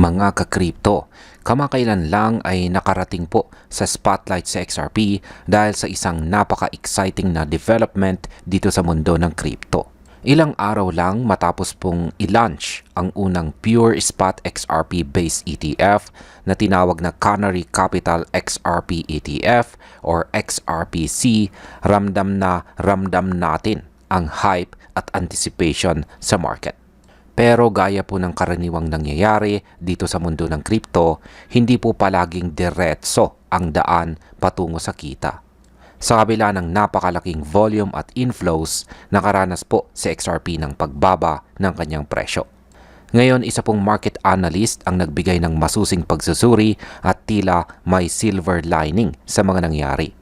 Mga ka-crypto, kamakailan lang ay nakarating po sa spotlight sa XRP dahil sa isang napaka-exciting na development dito sa mundo ng crypto. Ilang araw lang matapos pong i-launch ang unang pure spot XRP based ETF na tinawag na Canary Capital XRP ETF or XRPC, ramdam natin ang hype at anticipation sa market. Pero gaya po ng karaniwang nangyayari dito sa mundo ng crypto, hindi po palaging diretso ang daan patungo sa kita. Sa kabila ng napakalaking volume at inflows, nakaranas po si XRP ng pagbaba ng kanyang presyo. Ngayon, isa pong market analyst ang nagbigay ng masusing pagsusuri at tila may silver lining sa mga nangyari.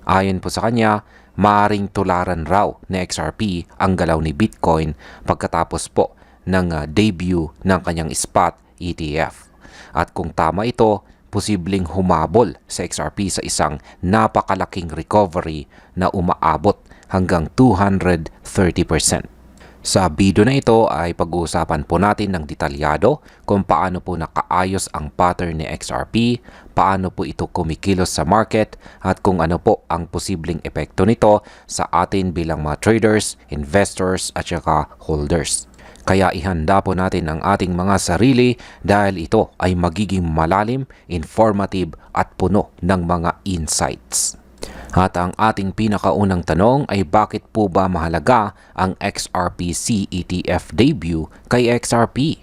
Ayon po sa kanya, maaring tularan raw ni XRP ang galaw ni Bitcoin pagkatapos po ng debut ng kanyang spot ETF. At kung tama ito, posibleng humabol sa XRP sa isang napakalaking recovery na umaabot hanggang 230%. Sa video na ito ay pag-uusapan po natin ng detalyado kung paano po nakaayos ang pattern ni XRP, paano po ito kumikilos sa market at kung ano po ang posibleng epekto nito sa atin bilang mga traders, investors at saka holders. Kaya ihanda po natin ang ating mga sarili dahil ito ay magiging malalim, informative at puno ng mga insights. At ang ating pinakaunang tanong ay bakit po ba mahalaga ang XRPC ETF debut kay XRP?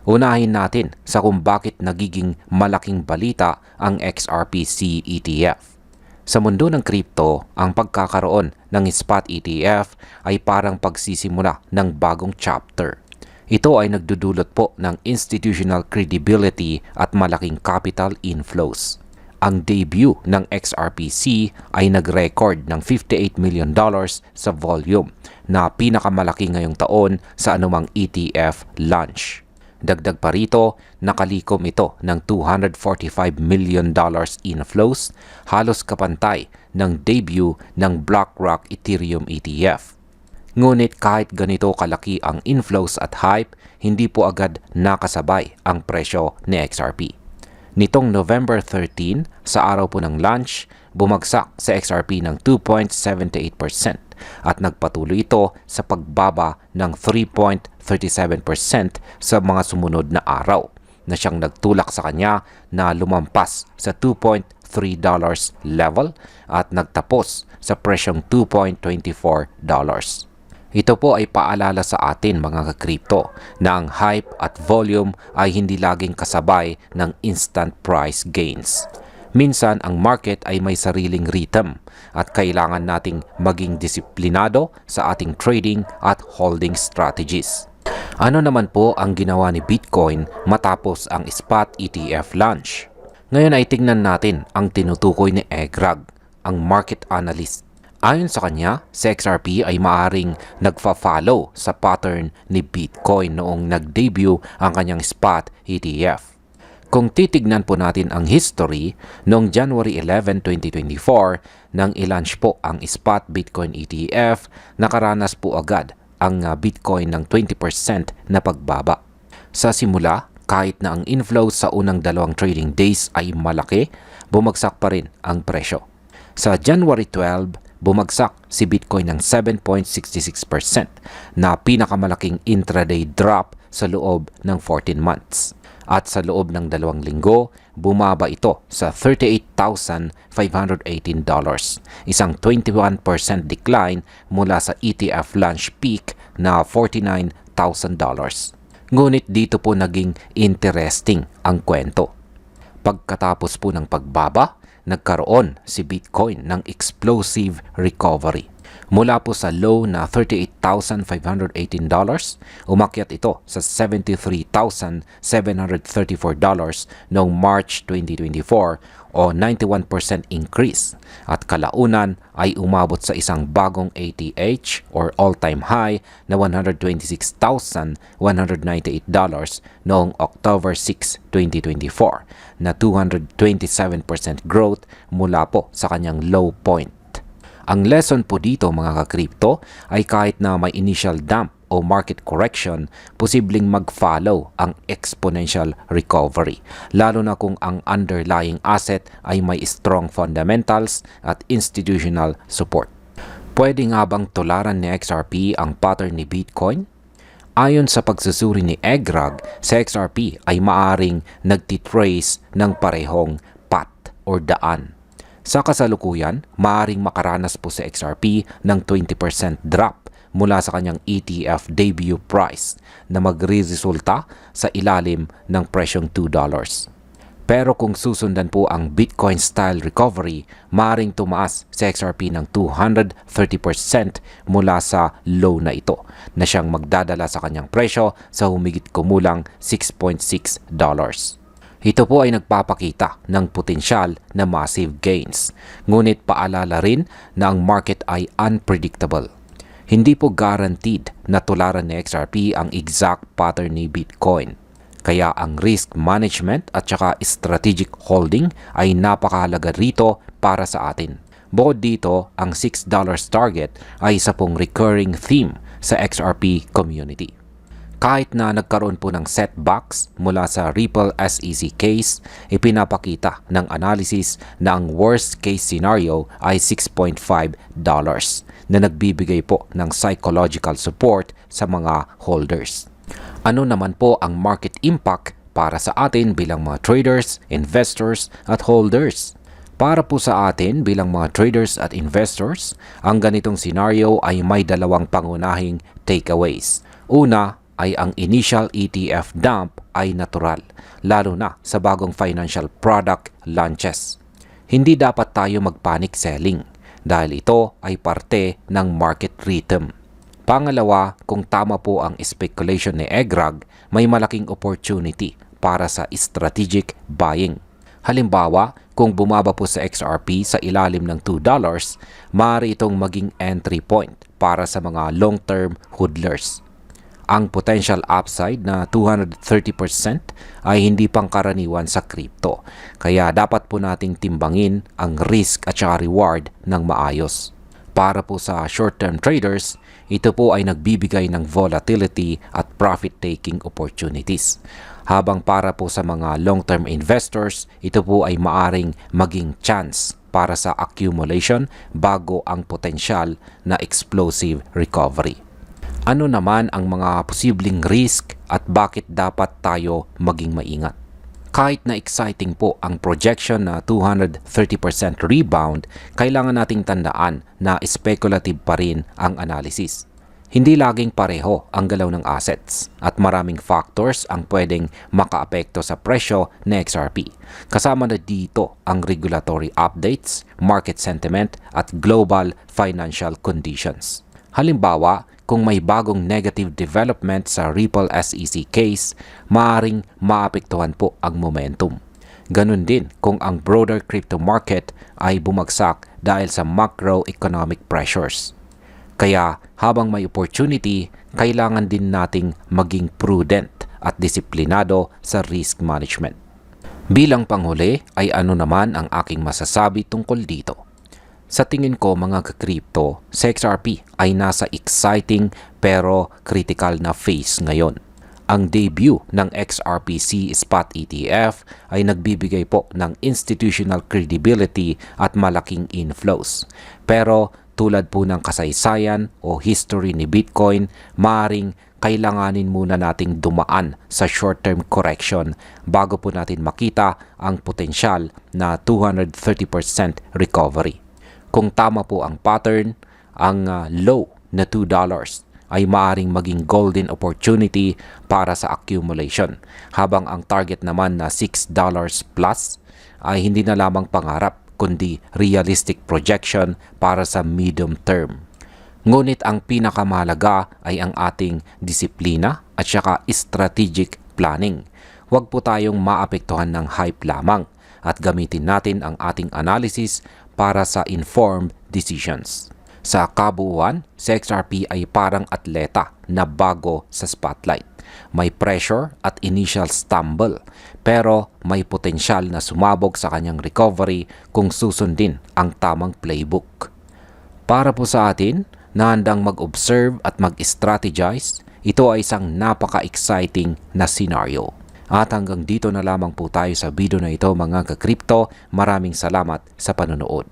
Unahin natin sa kung bakit nagiging malaking balita ang XRPC ETF. Sa mundo ng crypto, ang pagkakaroon ng spot ETF ay parang pagsisimula ng bagong chapter. Ito ay nagdudulot po ng institutional credibility at malaking capital inflows. Ang debut ng XRPC ay nag-record ng $58 million sa volume na pinakamalaki ngayong taon sa anumang ETF launch. Dagdag pa rito, nakalikom ito ng $245 million inflows, halos kapantay ng debut ng BlackRock Ethereum ETF. Ngunit kahit ganito kalaki ang inflows at hype, hindi po agad nakasabay ang presyo ni XRP. Nitong November 13, sa araw po ng launch, bumagsak sa XRP ng 2.78% at nagpatuloy ito sa pagbaba ng 3.37% sa mga sumunod na araw na siyang nagtulak sa kanya na lumampas sa $2.3 level at nagtapos sa presyong $2.24. Ito po ay paalala sa atin mga ka-crypto na ang hype at volume ay hindi laging kasabay ng instant price gains. Minsan ang market ay may sariling rhythm at kailangan nating maging disiplinado sa ating trading at holding strategies. Ano naman po ang ginawa ni Bitcoin matapos ang spot ETF launch? Ngayon ay tingnan natin ang tinutukoy ni Egrag, ang market analyst. Ayon sa kanya, si XRP ay maaring nagfa-follow sa pattern ni Bitcoin noong nag-debut ang kanyang spot ETF. Kung titignan po natin ang history, noong January 11, 2024, nang i-launch po ang spot Bitcoin ETF, nakaranas po agad ang Bitcoin ng 20% na pagbaba. Sa simula, kahit na ang inflow sa unang dalawang trading days ay malaki, bumagsak pa rin ang presyo. Sa January 12, bumagsak si Bitcoin ng 7.66% na pinakamalaking intraday drop sa loob ng 14 months. At sa loob ng 2 linggo, bumaba ito sa $38,518, isang 21% decline mula sa ETF launch peak na $49,000. Ngunit dito po naging interesting ang kwento. Pagkatapos po ng pagbaba, nagkaroon si Bitcoin ng explosive recovery. Mula po sa low na $38,518, umakyat ito sa $73,734 noong March 2024 o 91% increase at kalaunan ay umabot sa isang bagong ATH or all-time high na $126,198 noong October 6, 2024 na 227% growth mula po sa kanyang low point. Ang lesson po dito mga ka-crypto ay kahit na may initial dump o market correction, posibleng mag-follow ang exponential recovery, lalo na kung ang underlying asset ay may strong fundamentals at institutional support. Pwede nga bang tularan ni XRP ang pattern ni Bitcoin? Ayon sa pagsusuri ni EGRAG, sa XRP ay maaring nagtitrace ng parehong path or daan. Sa kasalukuyan, maaring makaranas po sa XRP ng 20% drop mula sa kanyang ETF debut price na magre-resulta sa ilalim ng presyong $2. Pero kung susundan po ang Bitcoin-style recovery, maaaring tumaas sa XRP ng 230% mula sa low na ito, na siyang magdadala sa kanyang presyo sa humigit kumulang $6.6. Ito po ay nagpapakita ng potensyal na massive gains. Ngunit paalala rin na ang market ay unpredictable. Hindi po guaranteed na tularan ni XRP ang exact pattern ni Bitcoin. Kaya ang risk management at saka strategic holding ay napakahalaga rito para sa atin. Bukod dito, ang $6 target ay isa pong recurring theme sa XRP community. Kahit na nagkaroon po ng setbacks mula sa Ripple SEC case, ipinapakita ng analysis na ang worst case scenario ay $6.5 na nagbibigay po ng psychological support sa mga holders. Ano naman po ang market impact para sa atin bilang mga traders, investors at holders? Para po sa atin bilang mga traders at investors, ang ganitong scenario ay may dalawang pangunahing takeaways. Una ay ang initial ETF dump ay natural, lalo na sa bagong financial product launches. Hindi dapat tayo mag-panic selling dahil ito ay parte ng market rhythm. Pangalawa, kung tama po ang speculation ni EGRAG, may malaking opportunity para sa strategic buying. Halimbawa, kung bumaba po sa XRP sa ilalim ng $2, maaari itong maging entry point para sa mga long-term hodlers. Ang potential upside na 230% ay hindi pangkaraniwan sa crypto, kaya dapat po nating timbangin ang risk at saka reward ng maayos. Para po sa short-term traders, ito po ay nagbibigay ng volatility at profit-taking opportunities. Habang para po sa mga long-term investors, ito po ay maaring maging chance para sa accumulation bago ang potensyal na explosive recovery. Ano naman ang mga posibleng risk at bakit dapat tayo maging maingat? Kahit na exciting po ang projection na 230% rebound, kailangan nating tandaan na speculative pa rin ang analysis. Hindi laging pareho ang galaw ng assets at maraming factors ang pwedeng makaapekto sa presyo ng XRP. Kasama na dito ang regulatory updates, market sentiment at global financial conditions. Halimbawa, kung may bagong negative development sa Ripple SEC case, maaaring maapektuhan po ang momentum. Ganun din kung ang broader crypto market ay bumagsak dahil sa macroeconomic pressures. Kaya habang may opportunity, kailangan din nating maging prudent at disiplinado sa risk management. Bilang panghuli ay ano naman ang aking masasabi tungkol dito? Sa tingin ko mga ka-crypto, sa XRP ay nasa exciting pero critical na phase ngayon. Ang debut ng XRPC Spot ETF ay nagbibigay po ng institutional credibility at malaking inflows. Pero tulad po ng kasaysayan o history ni Bitcoin, maaring kailanganin muna nating dumaan sa short-term correction bago po natin makita ang potensyal na 230% recovery. Kung tama po ang pattern, ang low na $2 ay maaring maging golden opportunity para sa accumulation, habang ang target naman na $6 plus ay hindi na lamang pangarap kundi realistic projection para sa medium term. Ngunit ang pinakamahalaga ay ang ating disiplina at saka strategic planning. Huwag po tayong maapektuhan ng hype lamang at gamitin natin ang ating analysis para sa informed decisions. Sa kabuuan, si XRP ay parang atleta na bago sa spotlight. May pressure at initial stumble, pero may potensyal na sumabog sa kanyang recovery kung susundin ang tamang playbook. Para po sa atin na handang mag-observe at mag-strategize, ito ay isang napaka-exciting na scenario. At hanggang dito na lamang po tayo sa video na ito mga ka-crypto. Maraming salamat sa panonood.